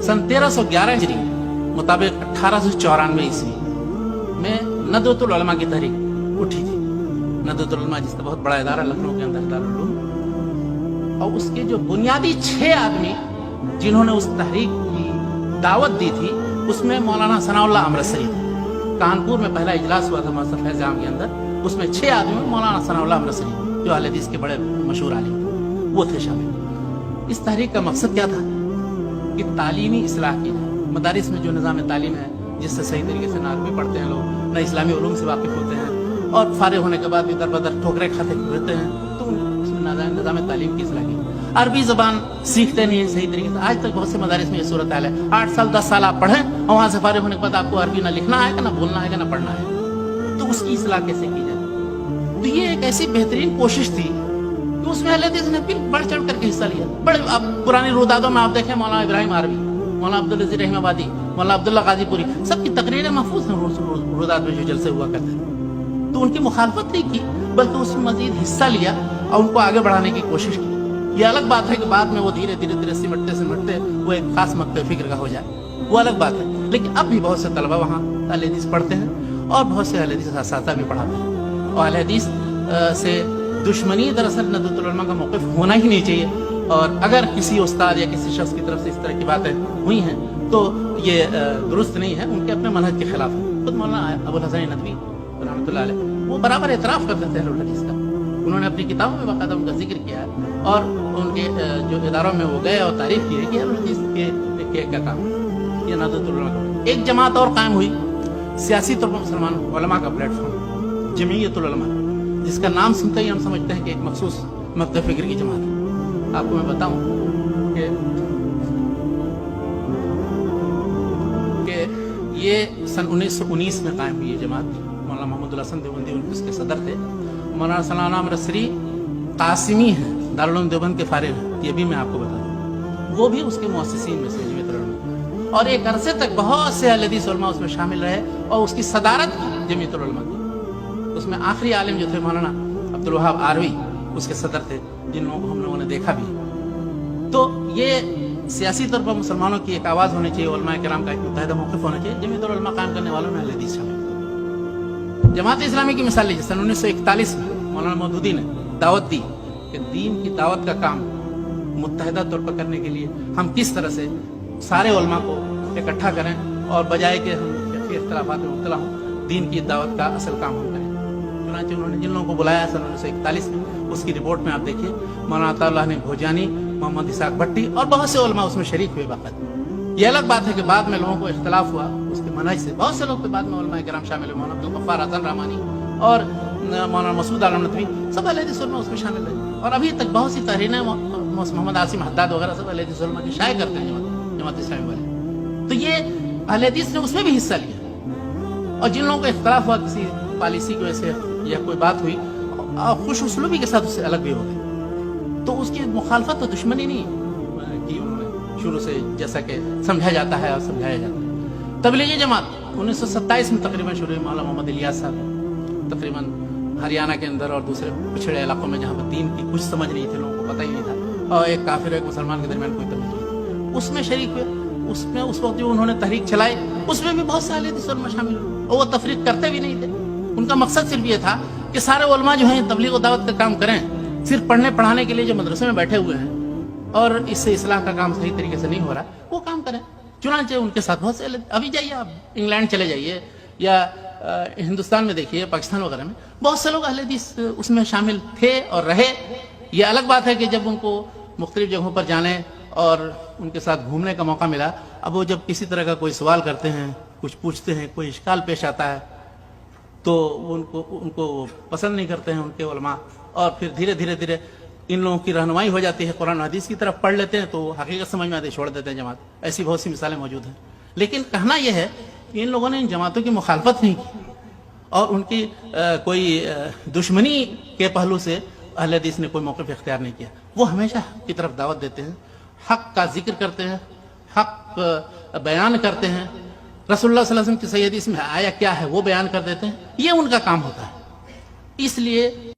सन 1311 हिजरी मुताबिक 1894 ईस्वी में नदवतुल उलमा की तहरीक उठी थी। नदवतुल उलमा जिसका बहुत बड़ा इदारा लखनऊ के अंदर दारुल उलूम, और उसके जो बुनियादी 6 आदमी जिन्होंने उस तहरीक की दावत दी थी, उसमें मौलाना सनाउल्लाह अमृतसरी थे। कानपुर में पहला इजलास हुआ था मौसफ फैज़ आम के अंदर, उसमें 6 आदमी में मौलाना सनाउल्लाह अमृतसरी जो अहले हदीस के बड़े मशहूर आलिम वो थे शामिल। इस तहरीक का मकसद क्या था कि तालीमी इस्लाह की जाए। मदारिस में जो निज़ाम तालीम है, जिससे सही तरीके से ना अरबी पढ़ते हैं लोग, न इस्लामी उलूम से वाकिफ़ होते हैं, और फारिग होने के बाद भी दर बदर ठोकरे खाते रहते हैं, तो उसमें निज़ाम तालीम की इस्लाह की। अरबी ज़बान सीखते नहीं है सही तरीके से। आज तक बहुत से मदारिस में ये सूरत हाल है, 8 साल 10 साल आप पढ़ें और वहाँ से फारिग होने के बाद आपको अरबी ना लिखना आएगा, ना बोलना आएगा, ना पढ़ना है। तो उसकी इस्लाह कैसे की जाए? तो ये एक ऐसी बेहतरीन कोशिश थी कि उसमें अहले हदीस ने फिर बढ़ चढ़ करके हिस्सा लिया। बड़े अब पुरानी रुदादों में आप देखें, मौलाना इब्राहिम आरवी, मौलाना अब्दुल अजीज रहमाबादी, मौलाना अब्दुल्ला गाजीपुरी, सबकी तकरीरें महफूज हैं रुदाद में जो जलसे हुआ करते हैं। तो उनकी मुखालफत नहीं की, बल्कि उसमें मजीद हिस्सा लिया और उनको आगे बढ़ाने की कोशिश की। ये अलग बात है कि बाद में वो धीरे धीरे सिमटते वो एक खास मकतब फिक्र का हो जाए, वो अलग बात है। लेकिन अब भी बहुत से तलबा वहाँ अहले हदीस पढ़ते हैं और बहुत से अहले हदीस असातिज़ा भी पढ़ाते हैं। और अहले हदीस से दुश्मनी दरअसल नदवतुल उलमा का मौक़िफ़ होना ही नहीं चाहिए। और अगर किसी उस्ताद या किसी शख्स की तरफ से इस तरह की बातें हुई हैं तो ये दुरुस्त नहीं है, उनके अपने मनहज के खिलाफ है। खुद मौलाना अबुल हसन नदवी रहमतुल्लाह अलैह वो बराबर एतराफ़ करते थे अहलुल हदीस का। उन्होंने अपनी किताबों में बाकायदा उनका जिक्र किया है और उनके जो इदारों में वो गए और तारीफ की है कि अहलुल हदीस के क्या काम है। ये नदवतुल उलमा का एक जमात और कायम हुई, सियासी तौर पर मुसलमान उलमा का प्लेटफॉर्म, जमीयतुल उलमा, जिसका नाम सुनते ही हम समझते हैं कि एक मखसूस मकतब फिक्र की जमात है। आपको मैं बताऊं कि ये सन 1919 में कायम हुई ये जमात। मौलाना मोहम्मद हसन देवबंदी उसके सदर थे। मौलाना सनाउल्लाह अमृतसरी कासिमी हैं, दारुल उलूम देवबंद के फारिग हैं, ये भी मैं आपको बता दूं। वो भी उसके मुअस्सिसीन में से जमीयतुल उलमा, और एक अरसे तक बहुत से अहले हदीस उलमा उसमें शामिल रहे और उसकी सदारत की जमीयतुल उलमा की। उसमें आखिरी आलिम जो थे मौलाना अब्दुल वहाब आरवी उसके सदर थे, जिन लोगों को हम लोगों ने देखा भी। तो ये सियासी तौर पर मुसलमानों की एक आवाज़ होनी चाहिए, उलमाए किराम का एक मुत्तहिदा मौक़िफ़ होना चाहिए। जमीयतुल उलमा कायम करने वालों में अहले हदीस शामिल। जमात इस्लामी की मिसाल लीजिए, सन 1941 में मौलाना मौदूदी ने दावत दी कि दीन की दावत का काम मुत्तहिदा तौर पर करने के लिए हम किस तरह से सारे उलमा को इकट्ठा करें और बजाय के हम इख्तिलाफात में मुब्तला हों, दीन की दावत का असल काम हम करें। चुनांचे उन्होंने जिन लोगों को बुलाया सन 1941 में, उसकी रिपोर्ट में आप देखिए मौलाना अताउल्लाह ने भोजानी, मोहम्मद इसाक भट्टी और बहुत से उलमा उसमें शरीक हुए बाकायदा। ये अलग बात है कि बाद में लोगों को इख्तिलाफ हुआ उसके मनहज से, बहुत से लोग के बाद में उलमाए किराम शामिल हुए, मौलाना अब्दुल गफ्फार हसन रहमानी और मौलाना मसूद आलम नदवी, सब अहले हदीस उलमा उसमें शामिल रहे। और अभी तक बहुत सी तहरीरें मोहम्मद आसिम हद्दाद वगैरह सब अहले हदीस उलमा की शाये करते हैं जमात इस्लामी वाले। तो ये अहले हदीस ने उसमें भी हिस्सा लिया। और जिन लोगों को इख्तिलाफ हुआ किसी पॉलिसी की वजह से या कोई बात हुई, खुश उसलूबी के साथ उससे अलग भी हो गए, तो उसकी मुखालफत तो दुश्मनी नहीं की उन्होंने शुरू से, जैसा कि समझा जाता है और समझाया जाता है। तबलीगी जमात 1927 में तकरीबन शुरू हुई। मौलाना मोहम्मद इलियास साहब तकरीबन हरियाणा के अंदर और दूसरे पिछड़े इलाकों में जहाँ पर दीन की कुछ समझ नहीं थी, लोगों को पता ही नहीं था, और एक काफिर एक मुसलमान के दरमियान कोई तमीज़ नहीं, उसमें शरीक हुए। उसमें उस वक्त जो उन्होंने तहरीक चलाई उसमें भी बहुत से अहले हदीस उलमा शामिल हुए और वो तफरीक करते भी नहीं थे। उनका मकसद सिर्फ ये था कि सारे उलमा जो हैं तबलीग और दावत का काम करें, सिर्फ पढ़ने पढ़ाने के लिए जो मदरसे में बैठे हुए हैं और इससे इस्लाह का काम सही तरीके से नहीं हो रहा, वो काम करें। चुनांचे उनके साथ बहुत से अभी जाइए आप इंग्लैंड चले जाइए या हिंदुस्तान में देखिए, पाकिस्तान वगैरह में बहुत से लोग अहले हदीस उसमें शामिल थे और रहे। ये अलग बात है कि जब उनको मुख्तलिफ जगहों पर जाने और उनके साथ घूमने का मौका मिला, अब वो जब किसी तरह का कोई सवाल करते हैं, कुछ पूछते हैं, कोई इश्काल पेश आता है, तो उनको पसंद नहीं करते हैं उनके उलमा, और फिर धीरे धीरे इन लोगों की रहनुमाई हो जाती है, कुरान हदीस की तरफ पढ़ लेते हैं तो हकीकत समझ में आती है, छोड़ देते हैं जमात। ऐसी बहुत सी मिसालें मौजूद हैं। लेकिन कहना यह है कि इन लोगों ने इन जमातों की मुखालफत नहीं की और उनकी कोई दुश्मनी के पहलू से अहले हदीस ने कोई मौक़िफ़ इख्तियार नहीं किया। वो हमेशा हक़ की तरफ दावत देते हैं, हक़ का जिक्र करते हैं, हक़ बयान करते हैं, रसूलुल्लाह सल्लल्लाहु अलैहि वसल्लम की सही हदीस में आया क्या है वो बयान कर देते हैं। ये उनका काम होता है। इसलिए